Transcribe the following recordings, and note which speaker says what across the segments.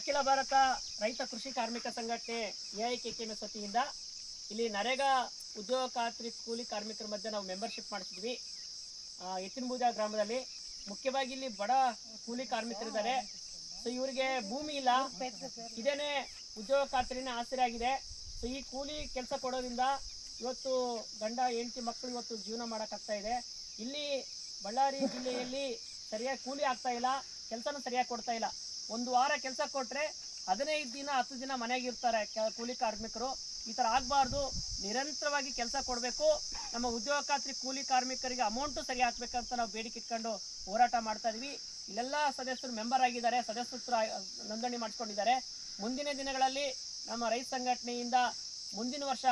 Speaker 1: ಅಖಿಲ ಭಾರತ ರೈತ ಕೃಷಿ ಕಾರ್ಮಿಕ ಸಂಘಟನೆ ಎಐಕೆಕೆಎಂಎಸ್ ವತಿಯಿಂದ ಇಲ್ಲಿ ನರೇಗಾ ಉದ್ಯೋಗ ಖಾತ್ರಿ ಕೂಲಿ ಕಾರ್ಮಿಕರ ಮಧ್ಯೆ ನಾವು ಮೆಂಬರ್ಶಿಪ್ ಮಾಡಿಸಿದ್ವಿ. ಎತ್ತಿನಬೂಜ ಗ್ರಾಮದಲ್ಲಿ ಮುಖ್ಯವಾಗಿ ಇಲ್ಲಿ ಬಡ ಕೂಲಿ ಕಾರ್ಮಿಕರಿದ್ದಾರೆ. ಸೊ ಇವರಿಗೆ ಭೂಮಿ ಇಲ್ಲ, ಇದೇನೇ ಉದ್ಯೋಗ ಖಾತ್ರಿನೇ ಆಸರೆ ಆಗಿದೆ. ಸೊ ಈ ಕೂಲಿ ಕೆಲಸ ಕೊಡೋದ್ರಿಂದ ಇವತ್ತು ಗಂಡ ಹೆಂಡತಿ ಮಕ್ಕಳು ಇವತ್ತು ಜೀವನ ಮಾಡೋಕ್ಕಾಗ್ತಾ ಇದೆ. ಇಲ್ಲಿ ಬಳ್ಳಾರಿ ಜಿಲ್ಲೆಯಲ್ಲಿ ಸರಿಯಾಗಿ ಕೂಲಿ ಆಗ್ತಾ ಇಲ್ಲ, ಕೆಲಸನೂ ಸರಿಯಾಗಿ ಕೊಡ್ತಾ ಇಲ್ಲ. ಒಂದು ವಾರ ಕೆಲಸ ಕೊಟ್ಟರೆ 15 ದಿನ 10 ದಿನ ಮನೆಗೆ ಇರ್ತಾರೆ ಕೂಲಿ ಕಾರ್ಮಿಕರು. ಈ ಥರ ಆಗಬಾರ್ದು, ನಿರಂತರವಾಗಿ ಕೆಲಸ ಕೊಡಬೇಕು. ನಮ್ಮ ಉದ್ಯೋಗ ಖಾತ್ರಿ ಕೂಲಿ ಕಾರ್ಮಿಕರಿಗೆ ಅಮೌಂಟು ಸರಿ ಹಾಕ್ಬೇಕಂತ ನಾವು ಬೇಡಿಕೆ ಇಟ್ಕೊಂಡು ಹೋರಾಟ ಮಾಡ್ತಾ ಇದ್ವಿ. ಇಲ್ಲೆಲ್ಲ ಸದಸ್ಯರು ಮೆಂಬರ್ ಆಗಿದ್ದಾರೆ, ಸದಸ್ಯರು ನೋಂದಣಿ ಮಾಡಿಸ್ಕೊಂಡಿದ್ದಾರೆ. ಮುಂದಿನ ದಿನಗಳಲ್ಲಿ ನಮ್ಮ ರೈತ ಸಂಘಟನೆಯಿಂದ ಮುಂದಿನ ವರ್ಷ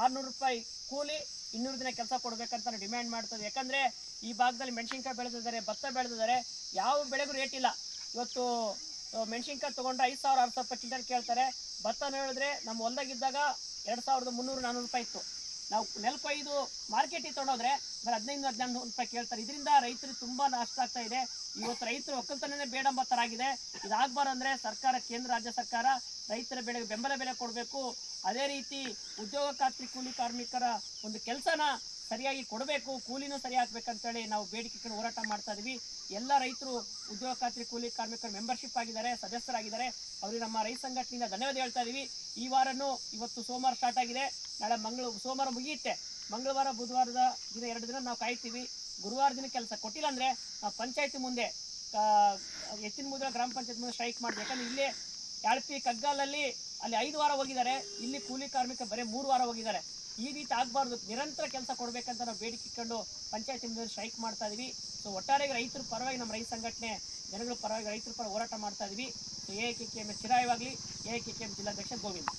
Speaker 1: 600 ರೂಪಾಯಿ ಕೂಲಿ 200 ದಿನ ಕೆಲಸ ಕೊಡಬೇಕಂತ ಡಿಮ್ಯಾಂಡ್ ಮಾಡ್ತದೆ. ಯಾಕಂದರೆ ಈ ಭಾಗದಲ್ಲಿ ಮೆಣಸಿನ್ಕಾಯಿ ಬೆಳೆದಿದ್ದಾರೆ, ಭತ್ತ ಬೆಳೆದಿದ್ದಾರೆ, ಯಾವ ಬೆಳೆಗೂ ರೇಟ್ ಇಲ್ಲ. ಇವತ್ತು ಮೆಣಸಿನ್ಕಾಯಿ ತೊಗೊಂಡ್ರೆ 5,000 6,000 ರೂಪಾಯಿ ಕ್ವಿಂಟಲ್ ಕೇಳ್ತಾರೆ. ಭತ್ತ ಹೇಳಿದ್ರೆ ನಮ್ಮ ಹೊಲ್ದಾಗಿದ್ದಾಗ 2,300-400 ರೂಪಾಯಿ ಇತ್ತು. ನಾವು ನೆಲ್ಕೊಯ್ದು ಮಾರ್ಕೆಟಿಗೆ ತೊಗೊಂಡೋದ್ರೆ ಬರೀ 1500-1400 ರೂಪಾಯಿ ಕೇಳ್ತಾರೆ. ಇದರಿಂದ ರೈತರಿಗೆ ತುಂಬ ನಷ್ಟ ಆಗ್ತಾ ಇದೆ. ಇವತ್ತು ರೈತರು ಒಕ್ಕಲ್ತನನೇ ಬೇಡ ಎಂಬ ಥರ ಆಗಿದೆ. ಇದಾಗಬಾರಂದರೆ ಸರ್ಕಾರ, ಕೇಂದ್ರ ರಾಜ್ಯ ಸರ್ಕಾರ ರೈತರ ಬೆಳೆಗೆ ಬೆಂಬಲ ಬೆಲೆ ಕೊಡಬೇಕು. ಅದೇ ರೀತಿ ಉದ್ಯೋಗ ಖಾತ್ರಿ ಕೂಲಿ ಕಾರ್ಮಿಕರ ಒಂದು ಕೆಲಸನ ಸರಿಯಾಗಿ ಕೊಡಬೇಕು, ಕೂಲಿನೂ ಸರಿ ಹಾಕ್ಬೇಕಂತೇಳಿ ನಾವು ಬೇಡಿಕೆ ಹೋರಾಟ ಮಾಡ್ತಾ ಇದ್ವಿ. ಎಲ್ಲ ರೈತರು ಉದ್ಯೋಗ ಖಾತ್ರಿ ಕೂಲಿ ಕಾರ್ಮಿಕರು ಮೆಂಬರ್ಶಿಪ್ ಆಗಿದ್ದಾರೆ, ಸದಸ್ಯರಾಗಿದ್ದಾರೆ. ಅವ್ರಿಗೆ ನಮ್ಮ ರೈತ ಸಂಘಟನೆಯಿಂದ ಧನ್ಯವಾದ ಹೇಳ್ತಾ ಇದೀವಿ. ಈ ವಾರನೂ ಇವತ್ತು ಸೋಮವಾರ ಸ್ಟಾರ್ಟ್ ಆಗಿದೆ, ನಾಳೆ ಸೋಮವಾರ ಮುಗಿಯುತ್ತೆ. ಮಂಗಳವಾರ ಬುಧವಾರದ ದಿನ 2 ದಿನ ನಾವು ಕಾಯ್ತೀವಿ. ಗುರುವಾರ ದಿನ ಕೆಲಸ ಕೊಟ್ಟಿಲ್ಲ ಅಂದರೆ ನಾವು ಪಂಚಾಯತಿ ಮುಂದೆ ಎತ್ತಿನಬೂಜ ಗ್ರಾಮ ಪಂಚಾಯತ್ ಮುಂದೆ ಸ್ಟ್ರೈಕ್ ಮಾಡಿದ್ವಿ. ಯಾಕಂದರೆ ಇಲ್ಲೇ ಯಾಳ್ಪಿ ಕಗ್ಗಾಲಲ್ಲಿ ಅಲ್ಲಿ 5 ವಾರ ಹೋಗಿದ್ದಾರೆ, ಇಲ್ಲಿ ಕೂಲಿ ಕಾರ್ಮಿಕ ಬರೀ 3 ವಾರ ಹೋಗಿದ್ದಾರೆ. ಈ ರೀತಿ ಆಗಬಾರ್ದು, ನಿರಂತರ ಕೆಲಸ ಕೊಡಬೇಕಂತ ನಾವು ಬೇಡಿಕೆ ಇಟ್ಕೊಂಡು ಪಂಚಾಯತಿ ಮುಂದೆ ಸ್ಟ್ರೈಕ್ ಮಾಡ್ತಾ ಇದ್ವಿ. ಸೊ ಒಟ್ಟಾರೆ ರೈತರ ಪರವಾಗಿ ನಮ್ಮ ರೈತ ಸಂಘಟನೆ ಜನಗಳ ಪರವಾಗಿ ರೈತರ ಪರ ಹೋರಾಟ ಮಾಡ್ತಾ ಇದ್ವಿ. ಸೊ ಎಐಕೆಕೆಎಂಎಸ್ ಚಿರಾಯವಾಗಲಿ. ಎಐಕೆಕೆಎಂಎಸ್ ಜಿಲ್ಲಾಧ್ಯಕ್ಷ ಗೋವಿಂದ್.